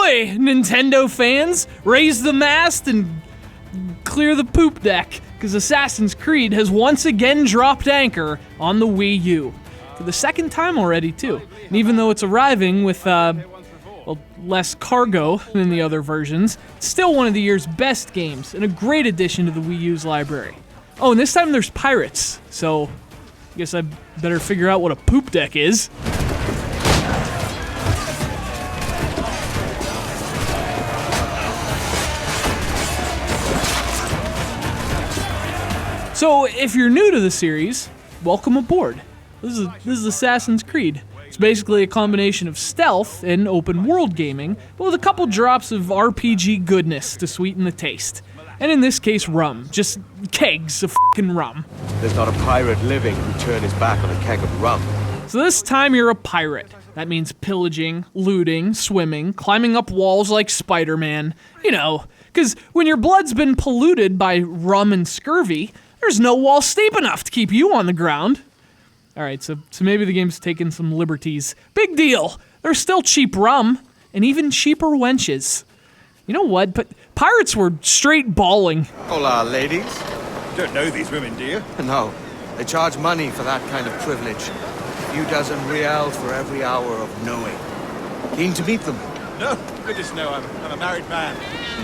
Ahoy, Nintendo fans! Raise the mast and clear the poop deck, because Assassin's Creed has once again dropped anchor on the Wii U. For the second time already, too. And even though it's arriving with, less cargo than the other versions, it's still one of the year's best games, and a great addition to the Wii U's library. Oh, and this time there's pirates, so I guess I better figure out what a poop deck is. So, if you're new to the series, welcome aboard. This is Assassin's Creed. It's basically a combination of stealth and open world gaming, but with a couple drops of RPG goodness to sweeten the taste. And in this case, rum. Just kegs of f***ing rum. There's not a pirate living who'd turn his back on a keg of rum. So this time you're a pirate. That means pillaging, looting, swimming, climbing up walls like Spider-Man. You know, because when your blood's been polluted by rum and scurvy, there's no wall steep enough to keep you on the ground. Alright, so maybe the game's taken some liberties. Big deal! There's still cheap rum, and even cheaper wenches. You know what? But pirates were straight balling. Hola, ladies. Don't know these women, do you? No, they charge money for that kind of privilege. A few dozen reals for every hour of knowing. Keen to meet them? No, goodness no, I'm a married man.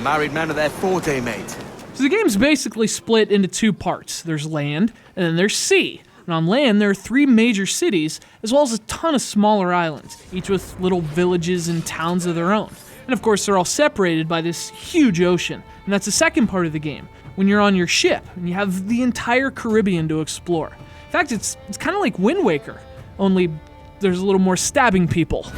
Married men are their forte, mate. So the game's basically split into two parts. There's land, and then there's sea. And on land, there are 3 major cities, as well as a ton of smaller islands, each with little villages and towns of their own. And of course, they're all separated by this huge ocean. And that's the second part of the game, when you're on your ship, and you have the entire Caribbean to explore. In fact, it's kind of like Wind Waker, only there's a little more stabbing people.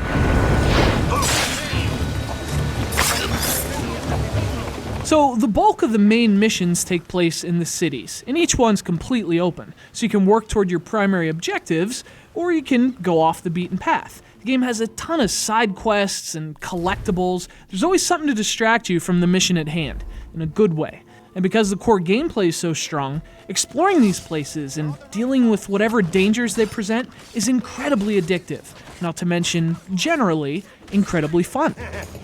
So the bulk of the main missions take place in the cities, and each one's completely open, so you can work toward your primary objectives, or you can go off the beaten path. The game has a ton of side quests and collectibles. There's always something to distract you from the mission at hand, in a good way. And because the core gameplay is so strong, exploring these places and dealing with whatever dangers they present is incredibly addictive, not to mention, generally, incredibly fun.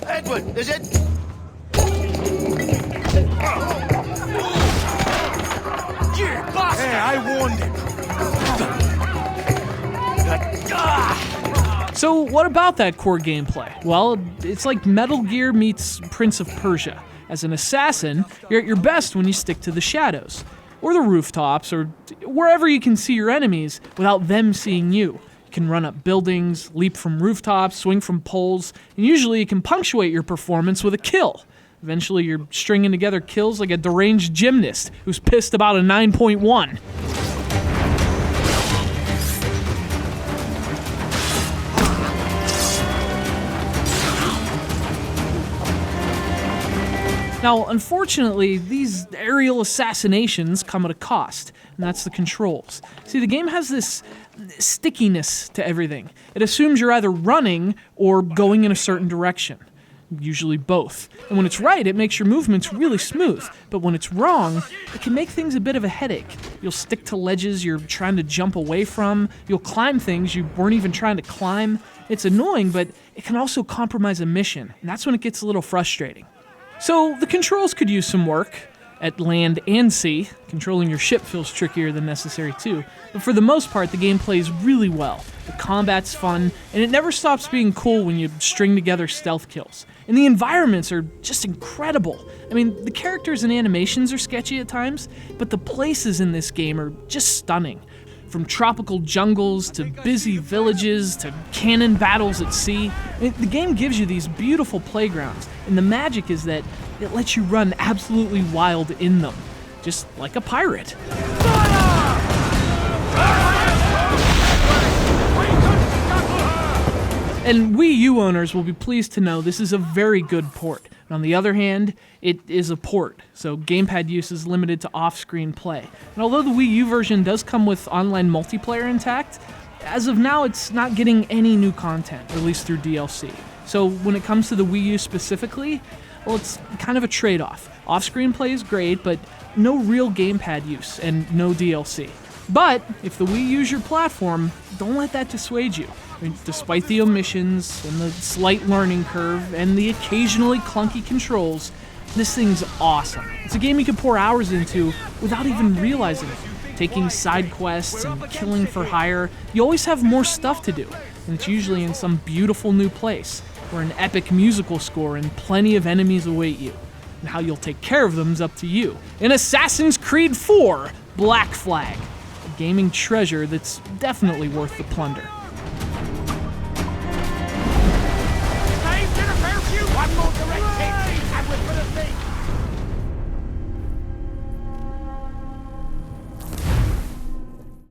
Edward, is it? Hey, I warned him. So what about that core gameplay? Well, it's like Metal Gear meets Prince of Persia. As an assassin, you're at your best when you stick to the shadows, or the rooftops, or wherever you can see your enemies without them seeing you. You can run up buildings, leap from rooftops, swing from poles, and usually you can punctuate your performance with a kill. Eventually, you're stringing together kills like a deranged gymnast who's pissed about a 9.1. Now, unfortunately, these aerial assassinations come at a cost, and that's the controls. See, the game has this stickiness to everything. It assumes you're either running or going in a certain direction. Usually both. And when it's right, it makes your movements really smooth. But when it's wrong, it can make things a bit of a headache. You'll stick to ledges you're trying to jump away from. You'll climb things you weren't even trying to climb. It's annoying, but it can also compromise a mission. And that's when it gets a little frustrating. So the controls could use some work. At land and sea, controlling your ship feels trickier than necessary too. But for the most part, the game plays really well. The combat's fun, and it never stops being cool when you string together stealth kills. And the environments are just incredible. I mean, the characters and animations are sketchy at times, but the places in this game are just stunning. From tropical jungles to busy villages to cannon battles at sea, the game gives you these beautiful playgrounds, and the magic is that it lets you run absolutely wild in them, just like a pirate. And Wii U owners will be pleased to know this is a very good port. And on the other hand, it is a port, so gamepad use is limited to off-screen play. And although the Wii U version does come with online multiplayer intact, as of now it's not getting any new content, at least through DLC. So when it comes to the Wii U specifically, well, it's kind of a trade-off. Off-screen play is great, but no real gamepad use and no DLC. But if the Wii U's your platform, don't let that dissuade you. Despite the omissions and the slight learning curve and the occasionally clunky controls, this thing's awesome. It's a game you can pour hours into without even realizing it. Taking side quests and killing for hire, you always have more stuff to do, and it's usually in some beautiful new place, where an epic musical score and plenty of enemies await you. And how you'll take care of them is up to you. In Assassin's Creed 4, Black Flag, a gaming treasure that's definitely worth the plunder.